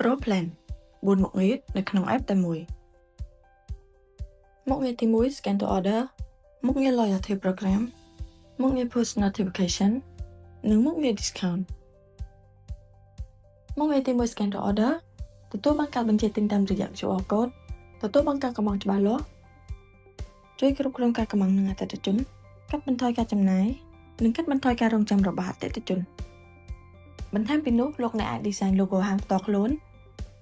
Pro Plan 4 មុខងារនៅក្នុង app តែមួយមុខងារទី1 Scan to Order មុខងារ Loyalty Program មុខងារ Push Notification និងមុខងារ Discount មុខងារទី1 Scan to Order ទទួលបានការបញ្ជាទិញតាមរយៈ QR Code ទទួលបានការកម្ម៉ង់ច្បាស់លាស់ជួយគ្រប់គ្រងការកម្ម៉ង់នឹងអតិថិជនកាត់បន្ថយការចំណាយនិងកាត់បន្ថយការរង់ចាំរបស់អតិថិជនបន្ថែមពីនោះលោកអ្នកអាច design logo ហាងផ្ទាល់ខ្លួន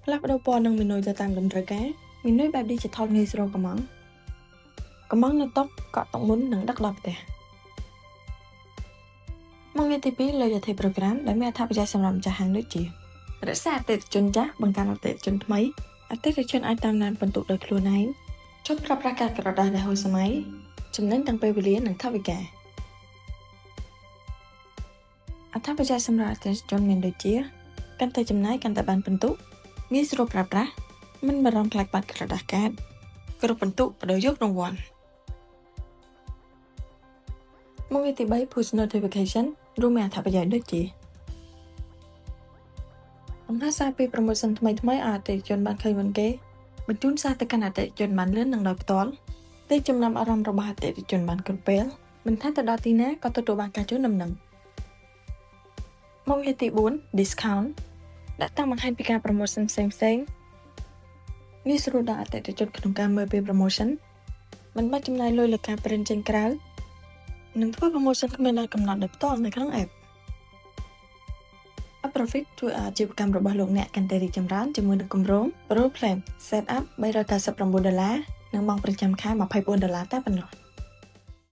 ផ្លាស់ប្ដូរពណ៌និងមេនុយទៅតាមតម្រូវការមេនុយបែប digital ងាយស្រួលកម្ម៉ង់នៅតុកក់តុមុននិងដឹកដល់ផ្ទះមុខងារទី2 Loyalty Program ដែលមានអត្ថប្រយោជន៍សម្រាប់ម្ចាស់ហាងដូចជារក្សាអតិថិជនចាស់បង្កើនអតិថិជនថ្មីអតិថិជនអាចតាមដានពិន្ទុដោយខ្លួនឯងជប់ប្រើប្រាស់ការក្រដាសដែលហួសសម័យចំណេញទាំងពេលវេលានិងថវិកាអត្ថប្រយោជន៍សម្រាប់អតិថិជនមានដូចជាកាន់តែចំណាយកាន់តែបានពិន្ទុងាយស្រួលប្រើប្រាស់មិនបារម្ភខ្លាចបាត់ក្រដាសកាតគ្រប់ពិន្ទុបដូរយករង្វាន់មុខងារទី3 Push Notification រួមមានអត្ថប្រយោជន៍ដូចជាបង្ហាញសារពី promotion ថ្មីៗឲ្យអតិថិជនបានឃើញមុនគេបញ្ជូនសារទៅកាន់អតិថិជនបានលឿននិងដោយផ្ទាល់ទិញចំណាំអារម្មណ៍របស់អតិថិជនបានគ្រប់ពេលមិនថាទៅដល់ទីណាក៏ទទួលបានការជូនដំណឹងមុខងារទី4 Discount ដាក់តាំងបង្ហាញពីការ promotion ផ្សេងៗងាយស្រួលដល់អតិថិជនក្នុងការមើលពី promotion មិនបាច់ចំណាយលុយលើការ print ចេញក្រៅនិងធ្វើ promotion គ្មានដល់កំណត់ដោយផ្ទាល់នៅក្នុង app Profit ជួយឲ្យអាជីវកម្មរបស់លោកអ្នកកាន់តែរីកចម្រើនជាមួយនឹងគម្រោង Pro Plan Set up $399 និងបង់ប្រចាំខែ$24តែប៉ុណ្ណោះ